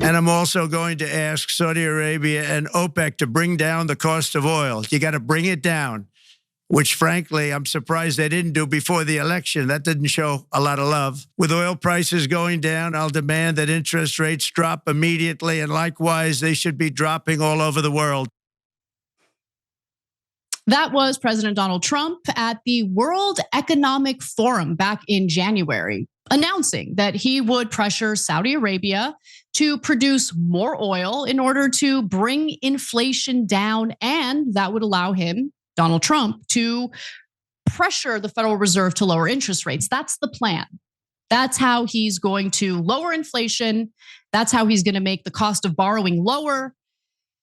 And I'm also going to ask Saudi Arabia and OPEC to bring down the cost of oil. You got to bring it down, which frankly, I'm surprised they didn't do before the election. That didn't show a lot of love. With oil prices going down, I'll demand that interest rates drop immediately, and likewise, they should be dropping all over the world. That was President Donald Trump at the World Economic Forum back in January, announcing that he would pressure Saudi Arabia to produce more oil in order to bring inflation down, and that would allow him, Donald Trump, to pressure the Federal Reserve to lower interest rates. That's the plan. That's how he's going to lower inflation. That's how he's going to make the cost of borrowing lower.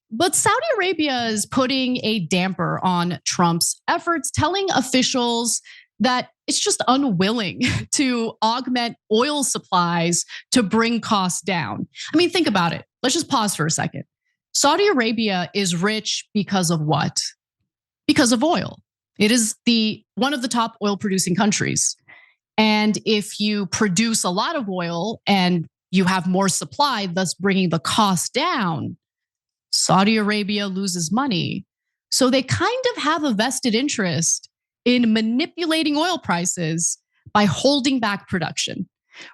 But Saudi Arabia is putting a damper on Trump's efforts, telling officials that it's just unwilling to augment oil supplies to bring costs down. I mean, think about it. Let's just pause for a second. Saudi Arabia is rich because of what? Because of oil. It is one of the top oil producing countries. And if you produce a lot of oil and you have more supply, thus bringing the cost down, Saudi Arabia loses money. So they kind of have a vested interest in manipulating oil prices by holding back production.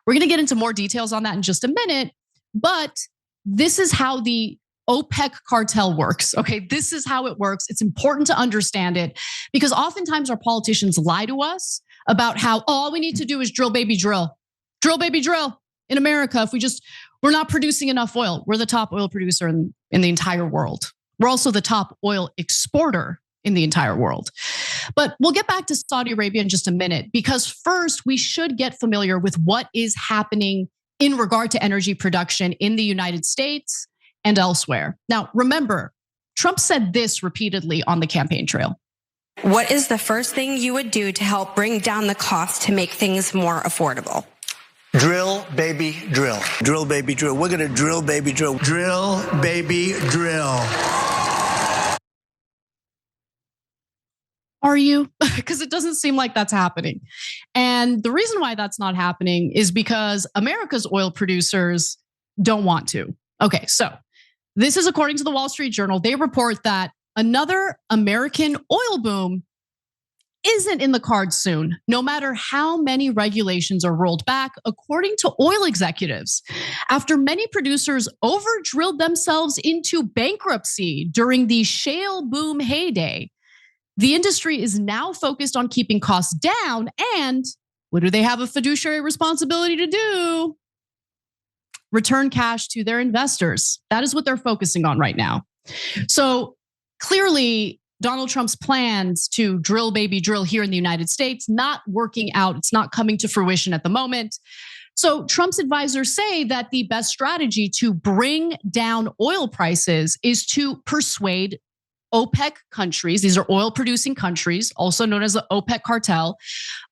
We're going to get into more details on that in just a minute, but this is how the OPEC cartel works, okay? This is how it works. It's important to understand it because oftentimes our politicians lie to us about how all we need to do is drill, baby, drill. Drill, baby, drill in America. If we're not producing enough oil. We're the top oil producer in the entire world. We're also the top oil exporter in the entire world. But we'll get back to Saudi Arabia in just a minute because first we should get familiar with what is happening in regard to energy production in the United States and elsewhere. Now, remember, Trump said this repeatedly on the campaign trail. What is the first thing you would do to help bring down the cost to make things more affordable? Drill, baby, drill. Drill, baby, drill. We're going to drill, baby, drill. Drill, baby, drill. Are you? Because it doesn't seem like that's happening. And the reason why that's not happening is because America's oil producers don't want to. Okay, so this is according to the Wall Street Journal. They report that another American oil boom isn't in the cards soon, no matter how many regulations are rolled back, according to oil executives. After many producers over-drilled themselves into bankruptcy during the shale boom heyday, the industry is now focused on keeping costs down. And what do they have a fiduciary responsibility to do? Return cash to their investors. That is what they're focusing on right now. So clearly, Donald Trump's plans to drill, baby, drill here in the United States, not working out. It's not coming to fruition at the moment. So Trump's advisors say that the best strategy to bring down oil prices is to persuade OPEC countries, these are oil producing countries, also known as the OPEC cartel,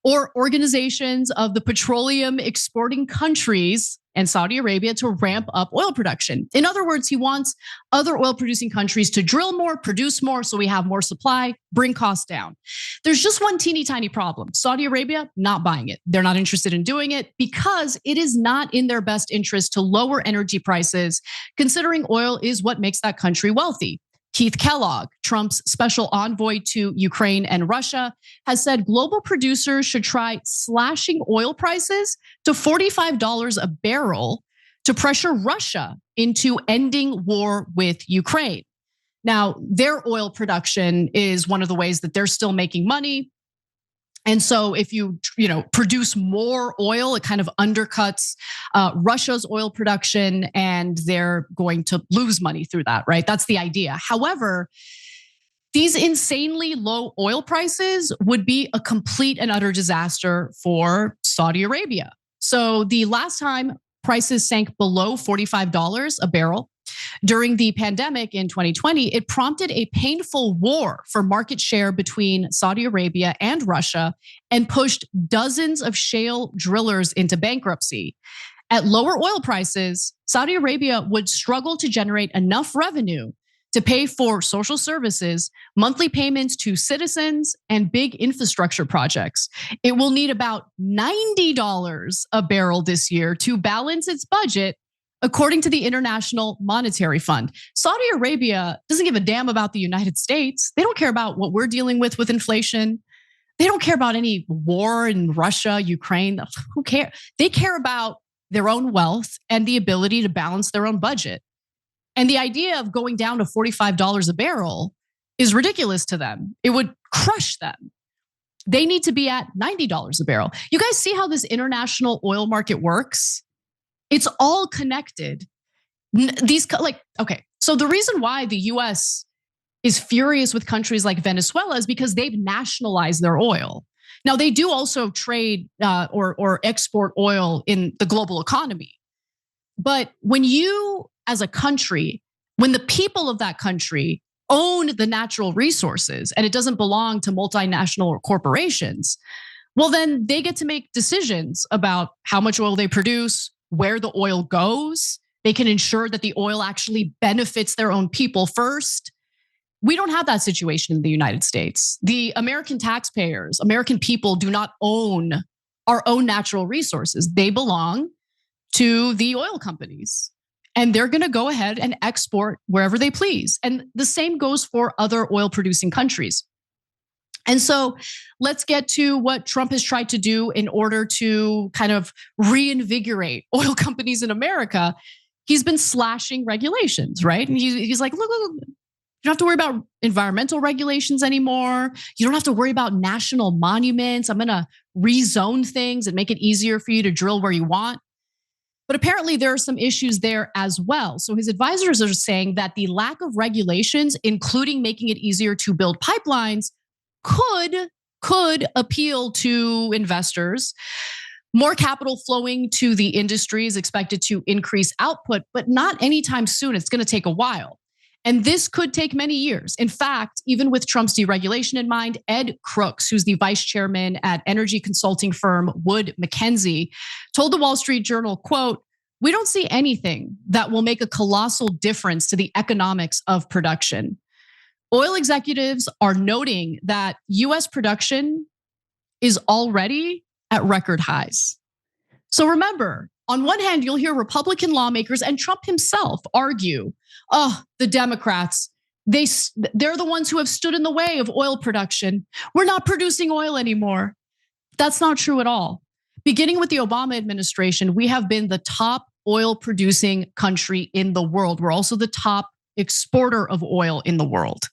or organizations of the petroleum exporting countries and Saudi Arabia to ramp up oil production. In other words, he wants other oil producing countries to drill more, produce more, so we have more supply, bring costs down. There's just one teeny tiny problem. Saudi Arabia, not buying it. They're not interested in doing it because it is not in their best interest to lower energy prices, considering oil is what makes that country wealthy. Keith Kellogg, Trump's special envoy to Ukraine and Russia, has said global producers should try slashing oil prices to $45 a barrel to pressure Russia into ending war with Ukraine. Now, their oil production is one of the ways that they're still making money. And so if you produce more oil, it kind of undercuts Russia's oil production and they're going to lose money through that, right? That's the idea. However, these insanely low oil prices would be a complete and utter disaster for Saudi Arabia. So the last time prices sank below $45 a barrel during the pandemic in 2020, it prompted a painful war for market share between Saudi Arabia and Russia and pushed dozens of shale drillers into bankruptcy. At lower oil prices, Saudi Arabia would struggle to generate enough revenue to pay for social services, monthly payments to citizens, and big infrastructure projects. It will need about $90 a barrel this year to balance its budget according to the International Monetary Fund. Saudi Arabia doesn't give a damn about the United States. They don't care about what we're dealing with inflation. They don't care about any war in Russia, Ukraine. Who cares? They care about their own wealth and the ability to balance their own budget. And the idea of going down to $45 a barrel is ridiculous to them. It would crush them. They need to be at $90 a barrel. You guys see how this international oil market works? It's all connected. So the reason why the US is furious with countries like Venezuela is because they've nationalized their oil. Now, they do also trade or export oil in the global economy. But when you, as a country, when the people of that country own the natural resources and it doesn't belong to multinational corporations, well, then they get to make decisions about how much oil they produce, where the oil goes. They can ensure that the oil actually benefits their own people first. We don't have that situation in the United States. The American taxpayers, American people do not own our own natural resources. They belong to the oil companies. And they're going to go ahead and export wherever they please. And the same goes for other oil producing countries. And so let's get to what Trump has tried to do in order to kind of reinvigorate oil companies in America. He's been slashing regulations, right? And he's like, look, you don't have to worry about environmental regulations anymore. You don't have to worry about national monuments. I'm going to rezone things and make it easier for you to drill where you want. But apparently there are some issues there as well. So his advisors are saying that the lack of regulations, including making it easier to build pipelines, could appeal to investors. More capital flowing to the industry is expected to increase output, but not anytime soon. It's going to take a while. And this could take many years. In fact, even with Trump's deregulation in mind, Ed Crooks, who's the vice chairman at energy consulting firm Wood Mackenzie, told the Wall Street Journal, quote, "We don't see anything that will make a colossal difference to the economics of production." Oil executives are noting that US production is already at record highs. So remember, on one hand, you'll hear Republican lawmakers and Trump himself argue, the Democrats, they're the ones who have stood in the way of oil production. We're not producing oil anymore. That's not true at all. Beginning with the Obama administration, we have been the top oil producing country in the world. We're also the top exporter of oil in the world.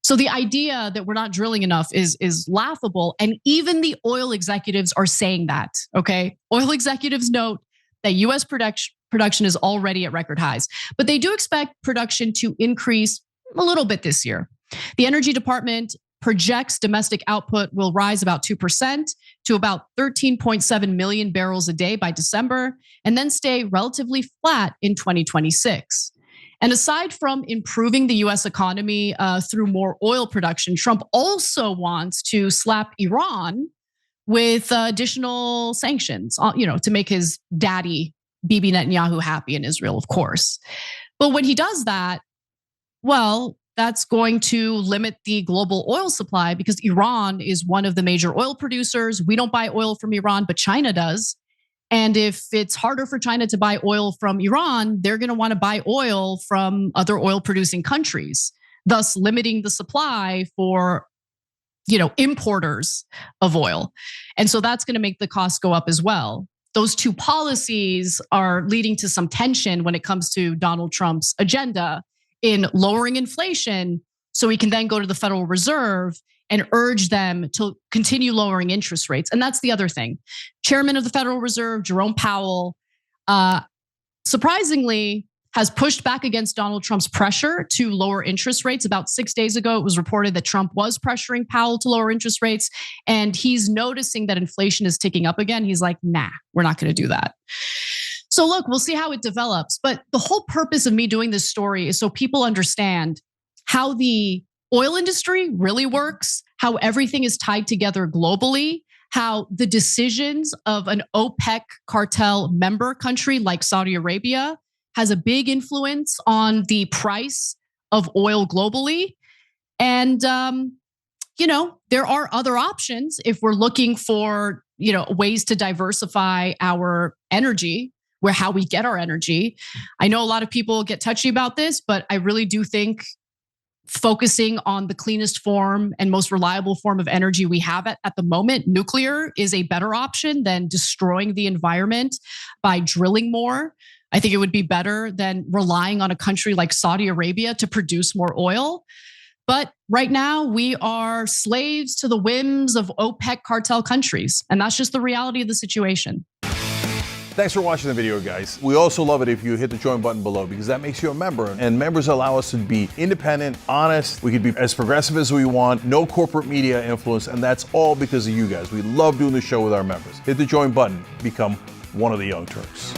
So the idea that we're not drilling enough is laughable. And even the oil executives are saying that, okay? Oil executives note that US production is already at record highs, but they do expect production to increase a little bit this year. The Energy Department projects domestic output will rise about 2% to about 13.7 million barrels a day by December, and then stay relatively flat in 2026. And aside from improving the US economy through more oil production, Trump also wants to slap Iran with additional sanctions, to make his daddy, Bibi Netanyahu, happy in Israel, of course. But when he does that, well, that's going to limit the global oil supply because Iran is one of the major oil producers. We don't buy oil from Iran, but China does. And if it's harder for China to buy oil from Iran, they're going to want to buy oil from other oil producing countries, thus limiting the supply for importers of oil. And so that's going to make the costs go up as well. Those two policies are leading to some tension when it comes to Donald Trump's agenda in lowering inflation so he can then go to the Federal Reserve and urge them to continue lowering interest rates. And that's the other thing. Chairman of the Federal Reserve, Jerome Powell, surprisingly has pushed back against Donald Trump's pressure to lower interest rates. About 6 days ago, it was reported that Trump was pressuring Powell to lower interest rates, and he's noticing that inflation is ticking up again. He's like, nah, we're not going to do that. So look, we'll see how it develops. But the whole purpose of me doing this story is so people understand how the oil industry really works, how everything is tied together globally, how the decisions of an OPEC cartel member country like Saudi Arabia has a big influence on the price of oil globally. And, there are other options if we're looking for, ways to diversify our energy. how we get our energy. I know a lot of people get touchy about this, but I really do think focusing on the cleanest form and most reliable form of energy we have at the moment, nuclear, is a better option than destroying the environment by drilling more. I think it would be better than relying on a country like Saudi Arabia to produce more oil. But right now, we are slaves to the whims of OPEC cartel countries. And that's just the reality of the situation. Thanks for watching the video, guys. We also love it if you hit the join button below, because that makes you a member, and members allow us to be independent, honest. We can be as progressive as we want, no corporate media influence, and that's all because of you guys. We love doing the show with our members. Hit the join button, become one of the Young Turks.